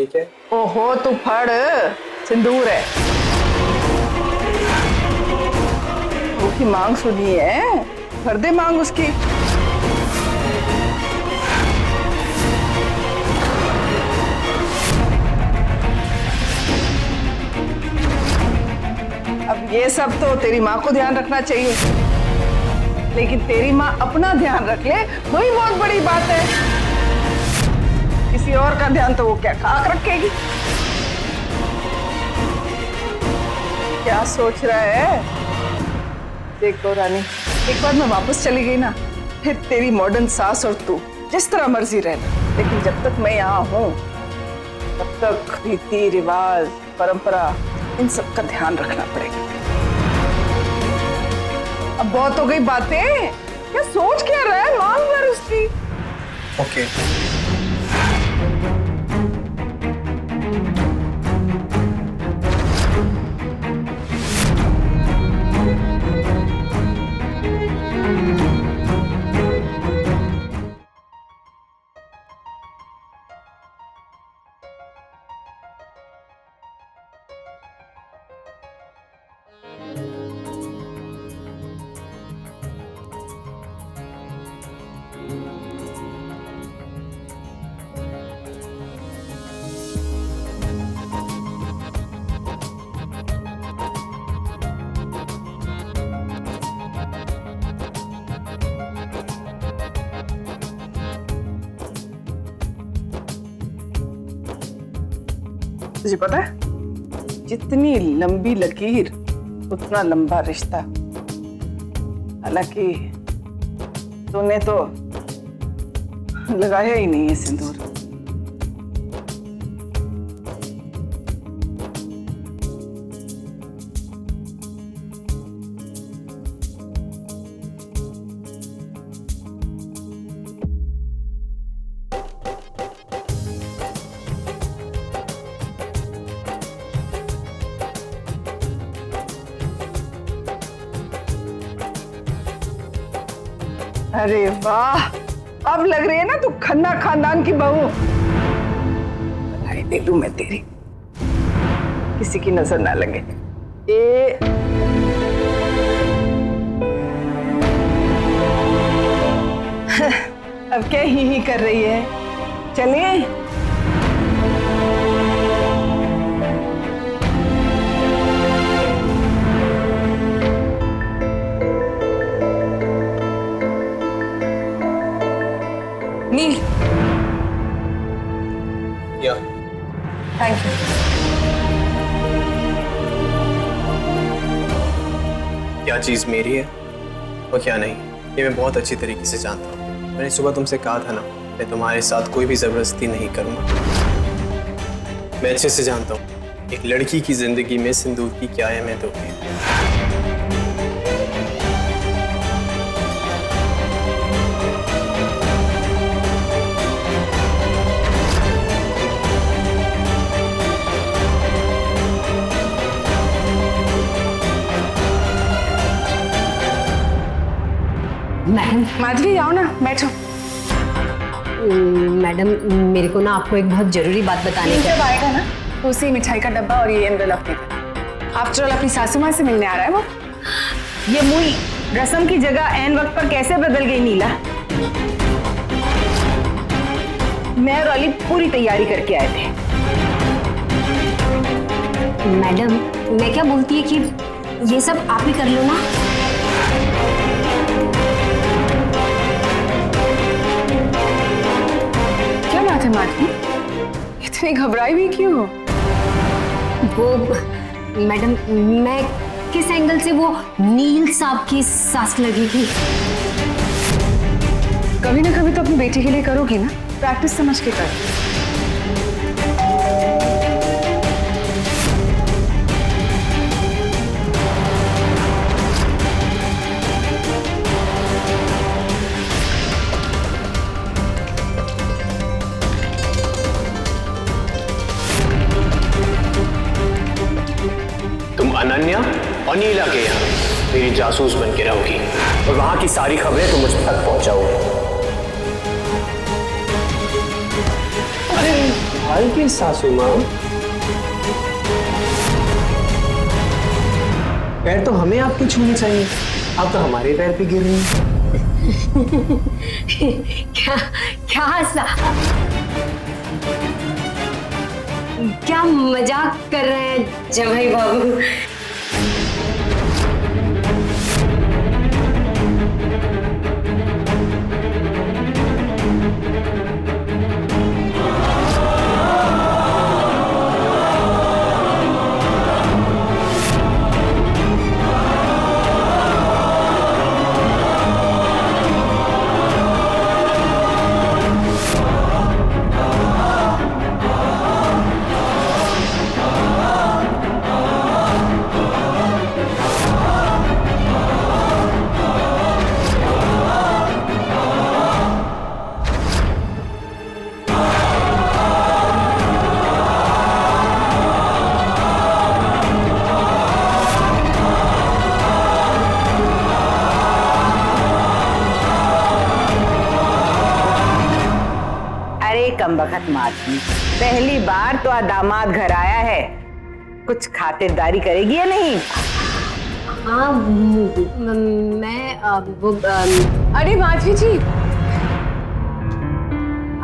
ठीक है। ओहो तू फड़, सिंदूर है। उसकी मांग सुनी है, भर दे मांग उसकी। अब ये सब तो तेरी माँ को ध्यान रखना चाहिए, लेकिन तेरी माँ अपना ध्यान रख ले वही बहुत बड़ी बात है। किसी और का ध्यान तो वो क्या खाक रखेगी। क्या सोच रहा है? देखो रानी, एक बार मैं वापस चली गई ना, फिर तेरी मॉडर्न सास और तू जिस तरह मर्जी रहना, लेकिन जब तक मैं यहाँ हूँ तब तक रीति रिवाज परंपरा इन सब का ध्यान रखना पड़ेगा। अब बहुत हो गई बातें, क्या सोच क्या रहा है? मांग भर उसकी। ओके। तुझे पता है, जितनी लंबी लकीर उतना लंबा रिश्ता। हालांकि तूने तो लगाया ही नहीं है सिंदूर। अरे वाह, अब लग रही है ना तू खन्ना खानदान की बहू। बधाई दे दूं मैं तेरी, किसी की नजर ना लगे। अब क्या ही कर रही है? चलिए। नील, या थैंक यू। क्या चीज़ मेरी है और क्या नहीं, ये मैं बहुत अच्छी तरीके से जानता हूँ। मैंने सुबह तुमसे कहा था ना, मैं तुम्हारे साथ कोई भी जबरदस्ती नहीं करूँगा। मैं अच्छे से जानता हूँ एक लड़की की जिंदगी में सिंदूर की क्या अहमियत होती है। मैडम, माधवी आओ ना, बैठो। मैडम मेरे को ना आपको एक बहुत जरूरी बात बताने जब आएगा ना तो उसी मिठाई का डब्बा और ये एनवेलप देगा। आफ्टर ऑल अपनी सासू माँ से मिलने आ रहा है वो। ये मुई रस्म की जगह एन वक्त पर कैसे बदल गई नीला? मैं और अली पूरी तैयारी करके आए थे। मैडम मैं क्या बोलती है कि ये सब आप ही कर लो ना। क्या बात है माधवी, इतनी घबराई हुई क्यों हो? वो मैडम, मैं किस एंगल से वो नील साहब की सास लगेगी? कभी ना कभी तो अपनी बेटी के लिए करोगी ना, प्रैक्टिस समझ के कर। अनन्या और नीला के यहाँ मेरी जासूस बन के रहोगी और वहां की सारी खबरें तुम मुझ तक पहुंचाओगी। संभाल के सासू माँ। पैर तो हमें आपके छूने चाहिए, आप तो हमारे पैर पे गिर रही हैं। क्या मजाक कर रहे हैं जमाई बाबू? कमबख्त मारती, पहली बार तो दामाद घर आया है, कुछ खातिरदारी करेगी या नहीं? हाँ मैं वो अरे माधवी जी,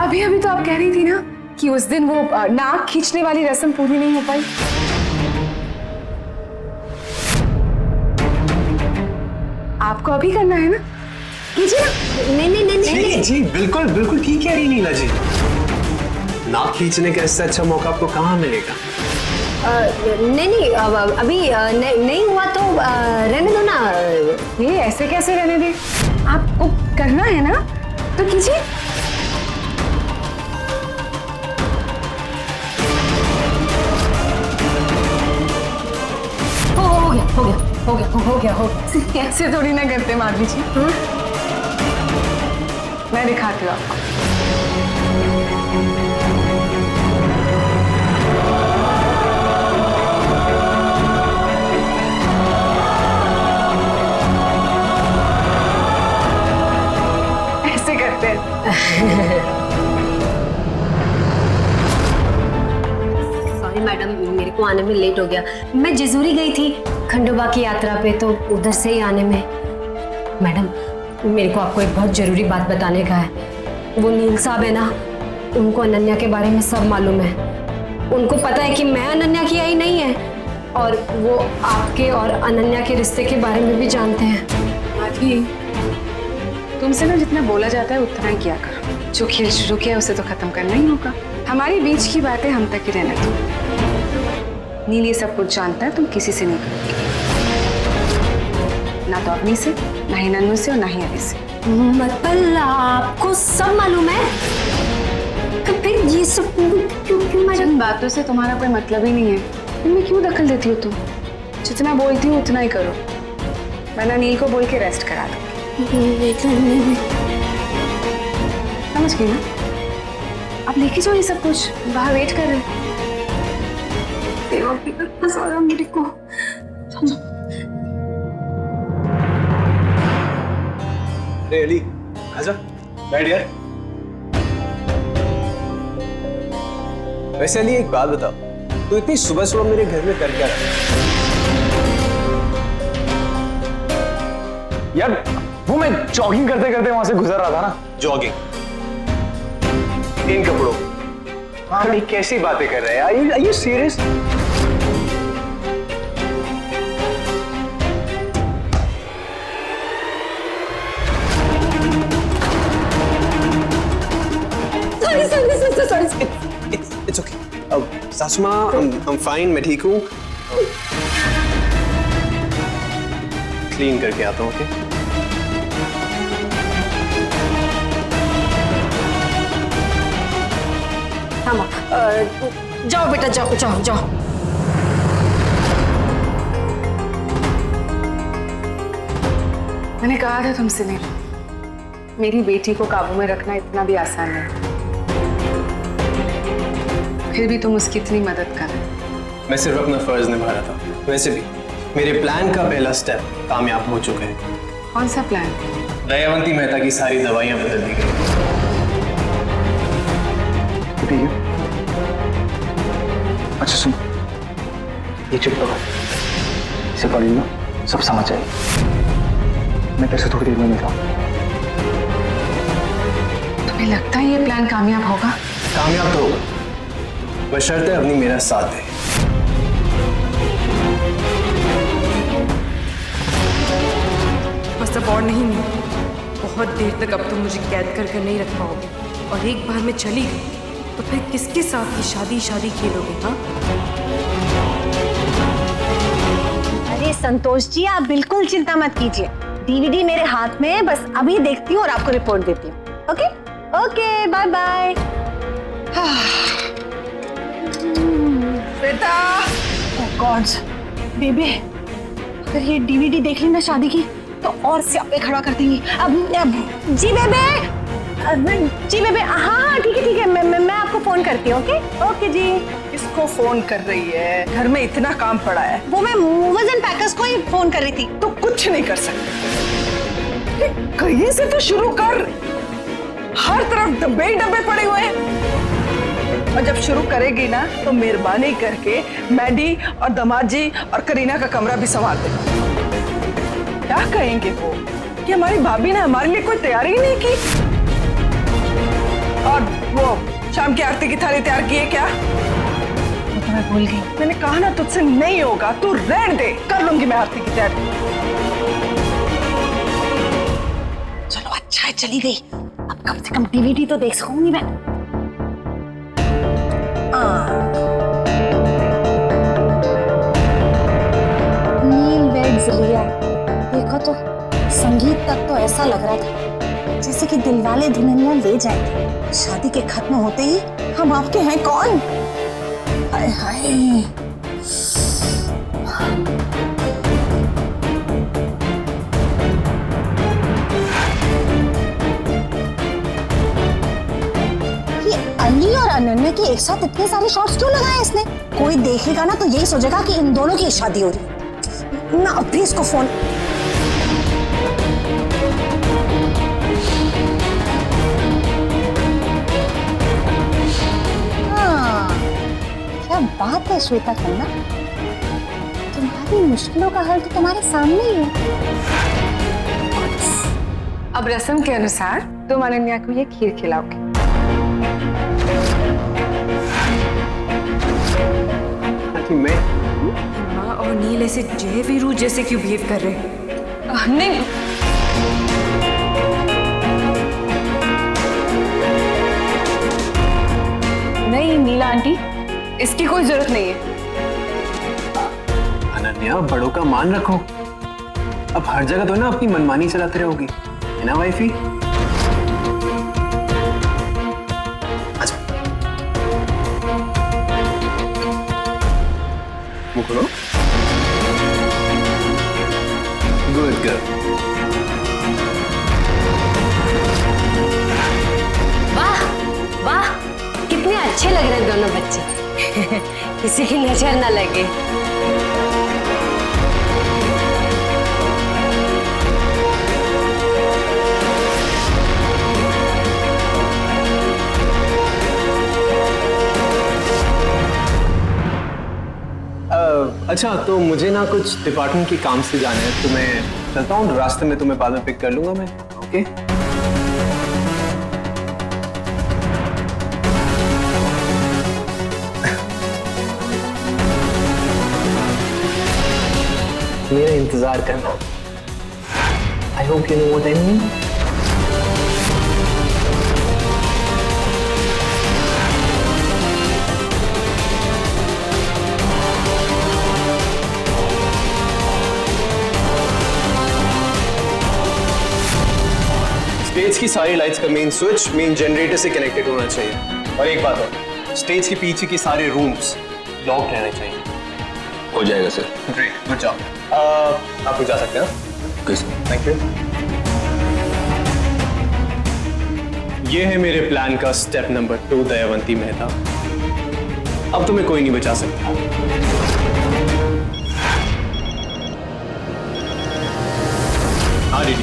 अभी अभी तो आप कह रही थी ना कि उस दिन वो नाक खींचने वाली रस्म पूरी नहीं हो पाई। आपको अभी करना है ना, कीजिए ना। नहीं जी बिल्कुल बिल्कुल ठीक है नीला जी, नाक खींचने का इससे अच्छा मौका आपको कहाँ मिलेगा? नहीं अभी नहीं हुआ तो रहने दो ना। ये ऐसे कैसे रहने दे? आपको करना है ना तो कीजिए। हो गया। ऐसे थोड़ी ना करते माधवी जी। मैं दिखाती हूँ आपको। ऐसे करते हैं। सॉरी मैडम, मेरे को आने में लेट हो गया। मैं जसूरी गई थी खंडोबा की यात्रा पे, तो उधर से ही आने में। मैडम मेरे को आपको एक बहुत जरूरी बात बताने का है। वो नील साहब है ना, उनको अनन्या के बारे में सब मालूम है। उनको पता है कि मैं अनन्या की आई नहीं है, और वो आपके और अनन्या के रिश्ते के बारे में भी जानते हैं। माधवी, तुमसे ना जितना बोला जाता है उतना ही किया करो। जो खेल शुरू किया उसे तो खत्म करना ही होगा। हमारी बीच की बातें हम तक ही रहने दो। नील ये सब कुछ जानता है, तुम किसी से नहीं करोगे, ना तो अपनी से, ना ही नन्नू से, और ना ही अली से। मतलब आपको सब मालूम है? तो फिर ये सब क्यों मैडम? जिन बातों से तुम्हारा कोई मतलब ही नहीं है, इनमें क्यों दखल देती हो तुम? जितना बोलती हो उतना ही करो, वरना नील को बोल के रेस्ट करा दो। समझ गई ना? अब लेके जाओ ये सब कुछ, बाहर वेट कर रहे हैं। मेरे को अरे अली, आजा, बैठ यार। वैसे अली एक बात बताओ, तू इतनी सुबह सुबह मेरे घर में कर क्या रहा है? यार वो मैं जॉगिंग करते करते वहां से गुजर रहा था ना। जॉगिंग इन कपड़ों? हाँ, अली कैसी बातें कर रहे हैं? Are you serious? Sorry. It's okay. सासू माँ, I'm fine, मैं ठीक हूँ। क्लीन करके आता हूँ, ओके? जाओ बेटा, जाओ। मैंने कहा था तुमसे नील, मेरी बेटी को काबू में रखना इतना भी आसान नहीं, फिर भी तुम उसकी इतनी मदद कर रहे। मैं सिर्फ अपना फर्ज निभा रहा था। वैसे भी मेरे प्लान का पहला स्टेप कामयाब हो चुका है। कौन सा प्लान? दयावंती मेहता की सारी दवाइयां बदल दी गई। ठीक है। अच्छा सुन, ये चिट पकड़, इसे पढ़ लो, सब समझ जाएगी। मैं तेरे से थोड़ी देर में मिलता हूँ। तुम्हें लगता है ये प्लान कामयाब होगा? कामयाब तो होगा, बशर्ते अपनी मेरा साथ है। बस अब और नहीं, बहुत देर तक अब तुम मुझे कैद कर नहीं रख पाओगे, और एक बार मैं चली गई तो फिर किसके साथ ये शादी खेलोगे? हाँ, अरे संतोष जी, आप बिल्कुल चिंता मत कीजिए। डीवीडी मेरे हाथ में है, बस अभी देखती हूँ और आपको रिपोर्ट देती हूँ। Okay okay, bye bye. बेटा, ओह गॉड बेबी, अगर ये डीवीडी देख ली ना शादी की तो और स्यापे खड़ा कर देंगी। अब जी बेबे, हाँ ठीक है, मैं आपको फोन करती हूँ। ओके जी। किसको फोन कर रही है? घर में इतना काम पड़ा है। वो मैं मूवर्स एंड पैकर्स को ही फोन कर रही थी। तो कुछ नहीं कर सकते, कहीं से तो शुरू कर। हर तरफ डब्बे ही डब्बे पड़े हुए हैं, और जब शुरू करेगी ना तो मेहरबानी करके मैडी और दामाद जी और करीना का कमरा भी संभाल दे। क्या कहेंगे वो कि हमारी भाभी ने हमारे लिए कोई तैयारी ही नहीं की? और वो शाम की आरती की थाली तैयार की है क्या? वो तो मैं भूल गई। मैंने कहा ना तुझसे नहीं होगा, तू रहने दे, कर लूंगी मैं आरती की तैयारी। चलो अच्छा है चली गई, अब कम से कम डीवीडी तो देख सकूंगी मैं। नील वेड ज़िलिया, देखो तो संगीत तक तो ऐसा लग रहा था जैसे कि दिलवाले दुल्हनिया ले जाएंगे। शादी के खत्म होते ही हम आपके हैं कौन? हाय हाय। अली और अनन्या के एक साथ इतने सारे शॉट्स क्यों लगाए इसने? कोई देखेगा ना तो यही सोचेगा कि इन दोनों की शादी हो रही है ना। अभी इसको फोन। हाँ, क्या बात है श्वेता खन्ना, तुम्हारी मुश्किलों का हल तो तुम्हारे सामने ही है। अब रस्म के अनुसार तुम अनन्या को ये खीर खिलाओगे। मैं माँ और नील ऐसे जय वीरू जैसे क्यों बिहेव कर रहे हैं? नहीं, नहीं नीला आंटी, इसकी कोई जरूरत नहीं है। अनन्या, बड़ों का मान रखो। अब हर जगह तो ना अपनी मनमानी चलाते रहोगी, है ना वाइफी? मुकरो। Good girl. वाह वाह, कितने अच्छे लग रहे हैं दोनों बच्चे। किसी की नजर ना लगे। अच्छा, तो मुझे ना कुछ डिपार्टमेंट के काम से जाना है, तो मैं चलता हूँ। रास्ते में तुम्हें बाद में पिक कर लूंगा मैं। ओके? मेरा इंतजार करना। I hope you know what I mean. Stage की सारी लाइट्स का मेन स्विच मेन जनरेटर से कनेक्टेड होना चाहिए। और एक बात और, स्टेज के पीछे के सारे रूम्स लॉक्ड रहने चाहिए। हो जाएगा सर। Great, good job. आप लोग जा सकते हैं। Thank you. ये है मेरे प्लान का स्टेप नंबर 2, दयावंती मेहता। अब तुम्हें कोई नहीं बचा सकता। हाँ दीदी।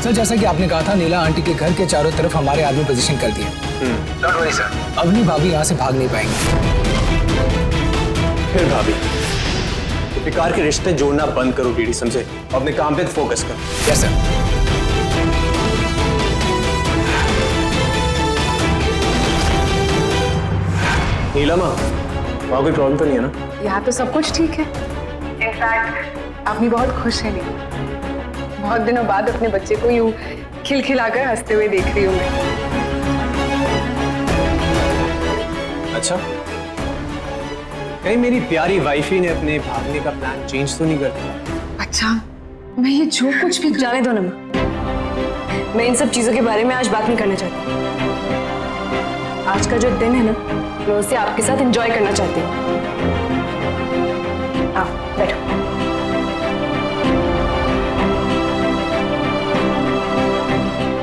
सर, जैसा कि आपने कहा था, नीला आंटी के घर के चारों तरफ हमारे आदमी पोजीशन कर दिए। Don't worry sir. अवनी भाभी यहाँ से भाग नहीं पाएंगे। फिर भाभी, तो बेकार के रिश्ते जोड़ना बंद करो डीडी, समझे? और अपने काम पे फोकस करो। Yes sir. नीला माँ, वहाँ कोई प्रॉब्लम तो नहीं है ना? यहाँ तो सब कुछ ठीक है। इनफैक्ट अपनी बहुत खुश है नीलू। बहुत दिनों बाद अपने बच्चे को यूं खिलखिलाकर हंसते हुए देख रही हूँ मैं। अच्छा, कहीं मेरी प्यारी वाइफी ने अपने भागने का प्लान चेंज तो नहीं कर दिया? अच्छा, मैं ये जो कुछ भी जाने दो ना माँ, मैं इन सब चीजों के बारे में आज बात नहीं करना चाहती। आज का जो दिन है ना, मैं उसे आपके साथ एंजॉय करना चाहती हूँ। आओ बैठो।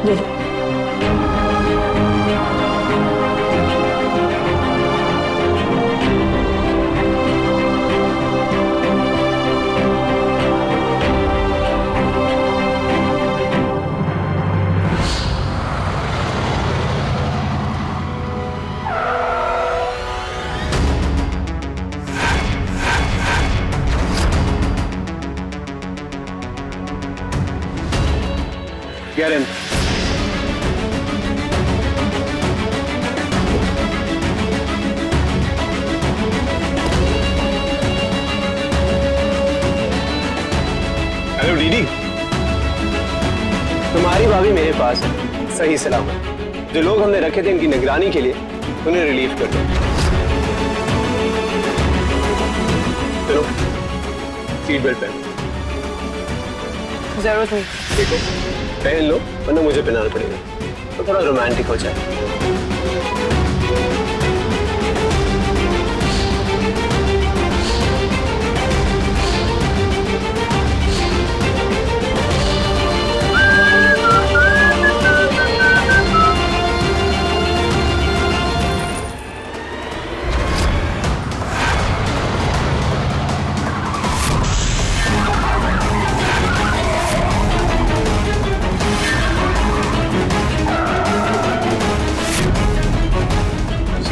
ये लो। Get in. हेलो दीदी, तुम्हारी भाभी मेरे पास है, सही सलामत। जो लोग हमने रखे थे इनकी निगरानी के लिए, उन्हें रिलीव कर दो। चलो, सीट बेल्ट पहनो। जरूरत नहीं। देखो, पहन लो, वरना मुझे पहनाना पड़ेगा, तो थोड़ा रोमांटिक हो जाए।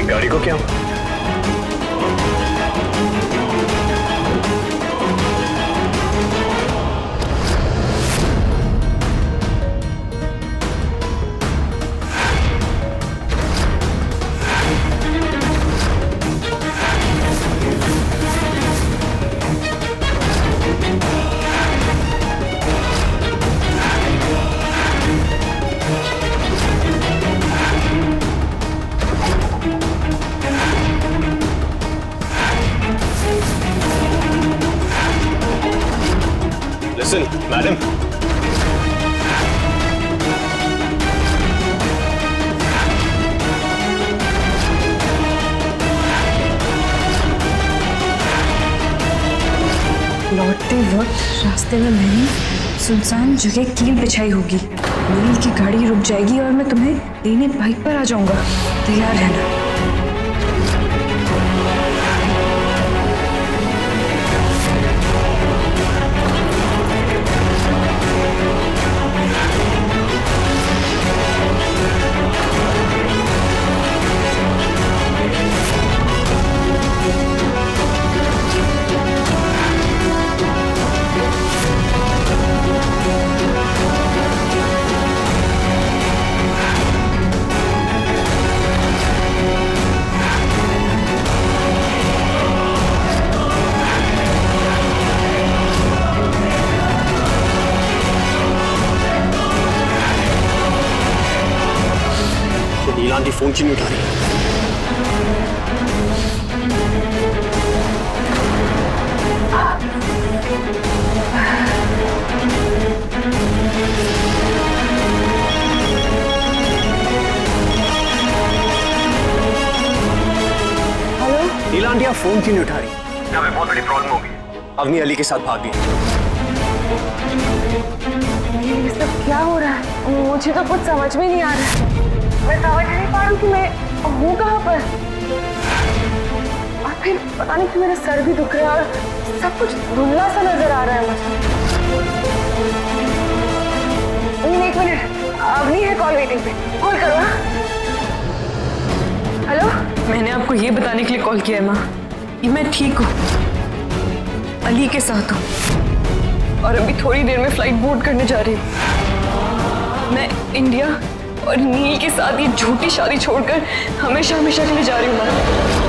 गाड़ी को क्या हुआ? Listen, madam. लौटते वक्त रास्ते में मैंने सुनसान जगह कील बिछाई होगी। नील की गाड़ी रुक जाएगी और मैं तुम्हें लेने बाइक पर आ जाऊंगा। तैयार रहना। नीला आंटी फोन क्यों नहीं उठा रही? हेलो नीला आंटी आप फोन क्यों नहीं उठा रही? यहाँ पे बहुत बड़ी प्रॉब्लम हो गई। अवनी अली के साथ भाग गई। ये सब क्या हो रहा है? मुझे तो कुछ समझ में नहीं आ रहा है। मैं समझ नहीं पा रही कि मैं हूँ कहाँ पर। और फिर पता नहीं कि मेरा सर भी दुख रहा है और सब कुछ धुंधला सा नजर आ रहा है मुझे। एक मिनट, अवनी है कॉल वेटिंग पे, कॉल करो। हाँ हेलो, मैंने आपको ये बताने के लिए कॉल किया है माँ ये मैं ठीक हूँ, अली के साथ हूँ और अभी थोड़ी देर में फ्लाइट बोर्ड करने जा रही हूँ। मैं इंडिया और नील के साथ ये झूठी शादी छोड़कर हमेशा हमेशा के लिए जा रही हूँ।